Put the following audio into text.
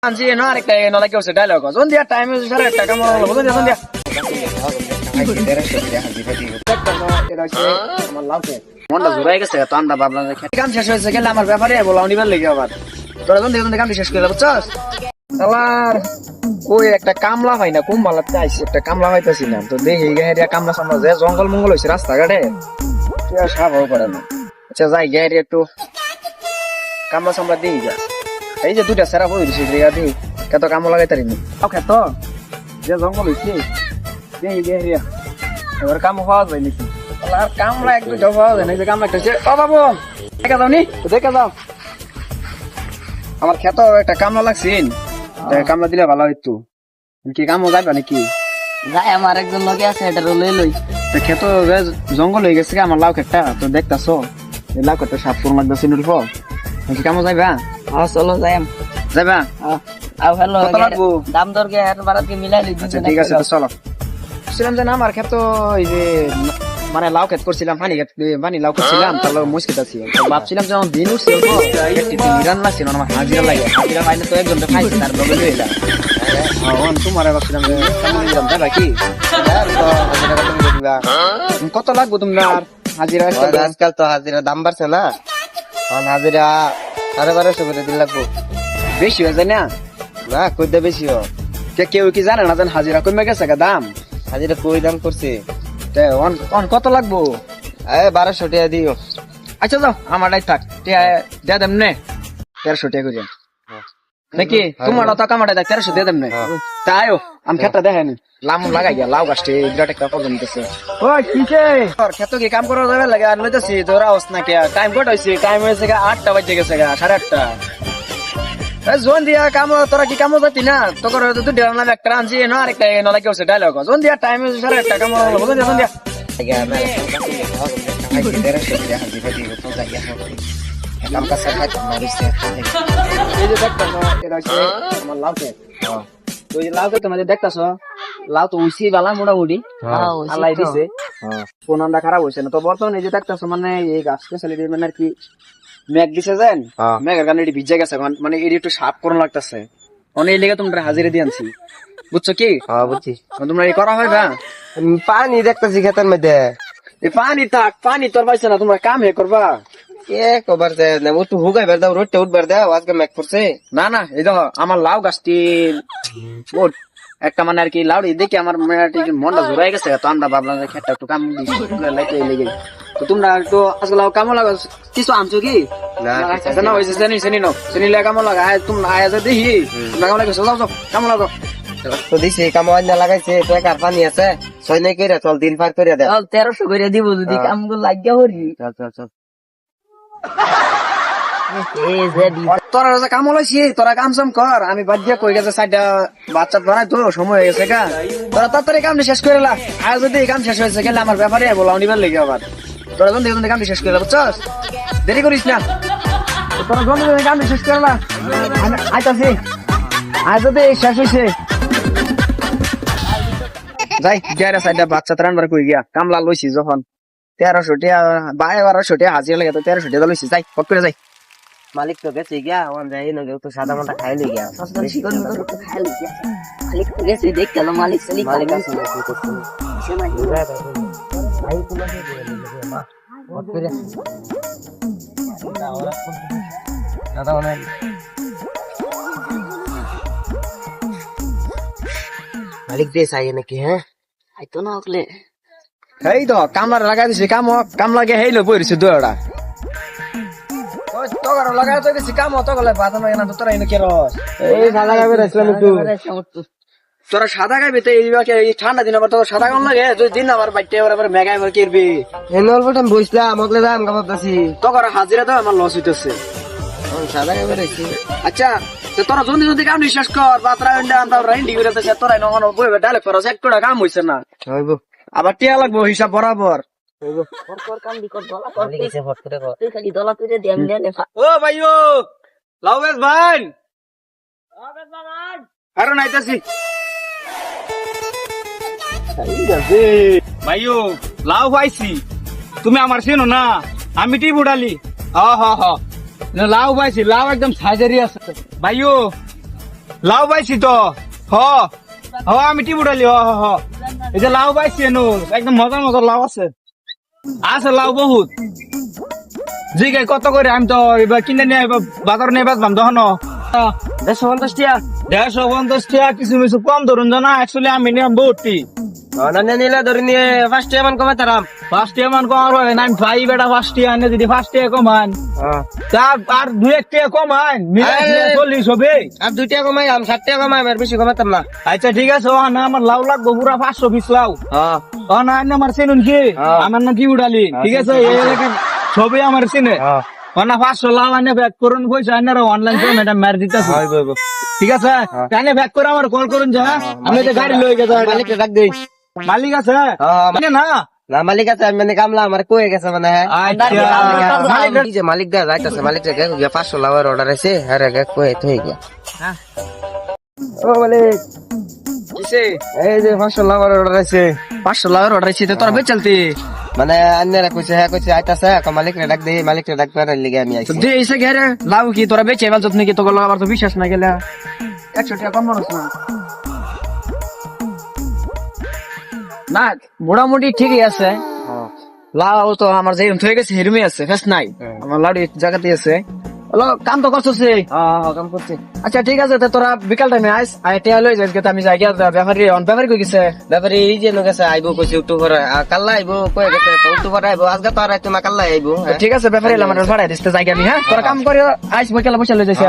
আনছি না আরেকটা নলা কি হচ্ছে ডায়লগ যখন দিয়া টাইম হচ্ছে সাড়ে 8টা কাম হলো বুঝুন যখন দিয়া আমার লাউকে মনটা জোরাই গেছে তো আমরা ভাবলাম যে কাম শেষ হয়েছে গেলে আমার ব্যাপারে বলা নিবার লেগে আবার তোরা যখন দেখুন কাম শেষ করে বুঝছস শালার কই একটা কামলা হয় না কুম্বালা চাইছি একটা কামলা হইতাছি না তো দেখি গাড়িয়া কামলা সামলা যে জঙ্গল মঙ্গল হইছে রাস্তাঘাটে তুই আর সাবাও করে না আচ্ছা যাই গাড়ি একটু কামলা সামলা দিই যা এই যে দুইটা সেরা হয়ে দিছে দিই কত কাম লাগাই তারিনি ওকে তো যে জঙ্গল হইছে দেখি গাড়িয়া এবার কাম হওয়া যায় নাকি আর কামলা একটু হওয়া যায় না যে কামলা একটা ও বাবু দেখা যাও নি দেখা যাও আমার খেত একটা কামলা লাগছিল কামলা দিলে ভালো হইতো কি কামও যাবে নাকি যাই আমার একজন লোকে আছে এটা লই লই খেত জঙ্গল হয়ে গেছে আমার লাউ খেতটা তো দেখতাছো এই লাউ খেতটা সাপ কোন লাগতেছে নুলফ কি কামও যাইবা চলো যাই যাইবা আও হ্যালো কত লাগবো দাম দর কে হাত বাড়াত কে মিলাই লই আচ্ছা ঠিক আছে তো চলো ছিলাম যে না আমার খেত এই যে মানে লাউ খেত করছিলাম পানি লাউ করছিলাম তার মুশকিল আছে ভাবছিলাম যে দিন উঠছে নিরান লাগছিল আমার হাজিরা লাগে হাজিরা পাইলে তো 1 ঘন্টা খাইছি তার লগে লই এলাম তোমার ভাবছিলাম যে যাইবা কি কত লাগবো তোমার হাজিরা আজকাল তো হাজিরা দাম বাড়ছে না হাজিরা 1250 করে দিন লাগবো বেশি হয়ে যায় না না কই দে বেশি কেউ কি জানে না জান হাজিরা কমে গেছে দাম হাজিরা কই দাম করছে কত লাগবো 1200 টাকা দিও আচ্ছা যাও আমারটাই থাক দিয়ে দেম নে 1300 টাকা করে নাকি তোমার তো কামাটা দেখ 1300 দিয়ে দেম নে তাইও আমি খেতটা দেখেনি লাম লাগাই গিয়া লাউ গাছটি বিরাট একটা প্রবলেম দিতেছে ওই কিসে তোর খেত কি কাম করা যাবে লাগে আর লইতেছি তোরা হস না কে টাইম কত হইছে টাইম হইছে 8টা বাজে গেছে 8:30 জোন দিয়া কাম তোরা কি কাম যাতি না তোর তো দেড় না একটা আনছি না আরেকটা নলা কি হচ্ছে ডায়লগ জোন দিয়া টাইম হইছে 8:30 কাম হলো বুঝুন জোন দিয়া কাম কাজ সাথে মারিছে এই যে দেখতাছো এটা হচ্ছে আমার লাউকে ওই যে লাউকে তোমাদের দেখতাছো লাউ তো উইসি বালা মোটামুটি আল্লাহ দিছে ফোনটা খারাপ হইছে না তো বর্তমানে এই যে দেখতাছো মানে এই গাছ ফ্যাসিলিটি মানে আর কি মেঘ দিছে যেন মেঘের কারণে এটি ভিজে গেছে মানে এটি একটু সাফ করুন লাগতেছে অনেক লেগে তোমরা হাজিরা দিয়ে আনছি বুঝছো কি বুঝছি তোমরা এই করা হয় না পানি দেখতেছি খেতের মধ্যে এই পানি থাক পানি তোর পাইছে না তোমরা কাম হে করবা কবার দেয় না একটু হুগাইবার দাও রোডটা উঠবার দাও আজকে মেঘ পড়ছে না না এই দেখো আমার লাউ গাছটি একটা মানে আর কি লাউ দেখি আমার মনটা জোরাই গেছে তো আমরা ভাবলাম যে খেটটা একটু কাম দিই লেগে তো তোমরা একটু আজকে লাউ কামো লাগা কিছু আনছো কি না হয়েছে চেনি লাগে কামো লাগা তুমি আয়া যে দেখি তোমরা কামো লাগে যাও কামো লাগো তো দিছি কামো আইনা লাগাইছে টাকার পানি আছে 6 নাই কইরা চল 3 পার কইরা দে 1300 করে দিব যদি কামগুলো লাগিয়া হরি চল তোরা কাম লাইছি তোরা কাম সাম কর আমি বাদ দিয়ে কই গেছে সাইডটা বাচ্চা ধরাই তো সময় হয়ে গেছে গা তোরা তাড়াতাড়ি কাম শেষ করে লা আর যদি কাম শেষ হয়েছে গেলে আমার ব্যাপারে বলা নিবার লেগে আবার তোরা যখন দেখুন কাম শেষ করে বুঝছস দেরি করিস না তোরা যখন কাম শেষ করে লা আইতাছি আর যদি শেষ হয়েছে যাই গিয়ারে সাইডটা বাচ্চা ত্রাণবার কই গিয়া কামলা লইছি যখন 1300 টাকা 1200 টাকা হাজিরা লাগে তো 1300 টাকা লইছি যাই ফট করে যাই মালিক তো গেছে গিয়া ওন যাই নগে তো সাদা মাটা খাই লই গিয়া মালিক তো গেছে দেখ কেন মালিক চলি মালিক আছে কি করছে ভাই তুমি মা ফট করে দাদা ওনে মালিক দে চাই নাকি হ্যাঁ আইতো না হকলে এই তো কামলা লাগাই দিছি কামলা গে হেইলো বইরিছে দুয়াড়া ওই তোগার লাগাই তো দিছি কাম তো গলে বাতা না না তোরা এনে কেরস এই সাদা গাবে রাখলাম একটু তোরা সাদা গাবে তো এই ঠান্ডা দিন আবার তো সাদা গাম লাগে যদি দিন আবার বাইতে আবার মেগাই আবার কিরবি এনল বটন বইছলাম মগলে দাম গাবতাছি তোগার হাজিরা তো আমার লস হইতেছে সাদা গাবে রাখছি আচ্ছা তো তোরা জলদি জলদি কাম শেষ কর বাতরা এন্ডা আমরা রাইন্ডি কইরাতেছে তোরা নন বইবে ডালে ফরস এক কোটা কাম হইছে না হইবো আবার টিয়া লাগবো হিসাব বরাবর হইবো কর কাম দি কর দলা কর মালিক এসে ফট করে কর তুই খালি দলা তুই দে আমি দেন ও ভাইও লাউবেস ভাই আরে নাইতাছি ভাইও লাউ পাইছি তুমি আমার চেনো না আমি টি বুড়ালি লাউ পাইছি লাউ একদম সাইজেরই আছে ভাইও লাউ পাইছি তো হ হ আমি টিপ উঠালি হ হ হ এই যে লাউ পাইছি এনু একদম মজার মজার লাউ আছে আছে লাউ বহুত জিগাই কত করে আমি তো এবার কিনে নিয়ে এবার বাজার নিয়ে বাঁচলাম তখন 150 টাকা 150 টাকা কিছু কিছু কম ধরুন জানা অ্যাকচুয়ালি আমি নিলাম বহুটি অনান্য নিলে ধরে নিয়ে 5 টাকা মান কমে তারাম 5 টাকা মান কম হয় না আমি ভাই বেটা 5 টাকা আনে যদি 5 টাকা কমান তার আর 2 টাকা কমান মিলে 40 হবে আর 2 টাকা কমাই আম 60 টাকা কমাই আর বেশি কমাতাম না আচ্ছা ঠিক আছে ও না আমার লাউ লাগবো পুরা 500 পিস লাউ হ্যাঁ ও না আমার চেনুন কি আমার নাম কি উড়ালি ঠিক আছে এই এলাকার সবই আমার চিনে ও না 500 লাউ আনে ব্যাক করুন পয়সা আনে অনলাইন পেমেন্ট মার দিতেছি ঠিক আছে তাহলে ব্যাক করে আমার কল করুন যা আমি তো গাড়ি লয়ে গেছে মালিককে ডাক দেই মালিক আছে মানে না না মালিক আছে আমি মানে কামলা আমার কয়ে গেছে মানে মালিক এই যে মালিক দা যাইতাছে মালিক রে গিয়া 500 লাউয়ের অর্ডার আছে আরে গে কয়ে থই গিয়া ও মালিক কিসে এই যে 500 লাউয়ের অর্ডার আছে 500 লাউয়ের অর্ডার ছিল তোরা বেচ চলতি মানে আন্নারা কইছে হ্যাঁ কইছে আইতাছে মালিক রে ডাক দেই মালিক রে ডাক করে লিগে আমি আইছি তো দে এসে গেরে লাউ কি তোরা বেচে এবার যত্ন কি তোকে আবার তো বিশ্বাস না গেলে 100 টাকা কম মানুষ না না মোটামুটি ঠিকই আছে লাউ তো আমার যেরকম হয়ে গেছে হেরুমি আছে ফেস নাই আমার লাউডি জায়গাতে আছে হলো কাম তো করছিস হ্যাঁ কাম করছি আচ্ছা ঠিক আছে তোরা বিকাল টাইমে আইস আইতে লই যাই আমি যাই গিয়া ব্যাপারী কই গেছে ব্যাপারে এই যে গেছে আইবো কইছে একটু পরে কাল্লা আইবো কয়ে গেছে একটু পরে আইবো আজকে তো আর আইতো না কাল্লা আইবো ঠিক আছে ব্যাপারী আমার ভাড়া দিতে যাই আমি হ্যাঁ তোরা কাম করে আইস বিকালে বসে লই যাইছে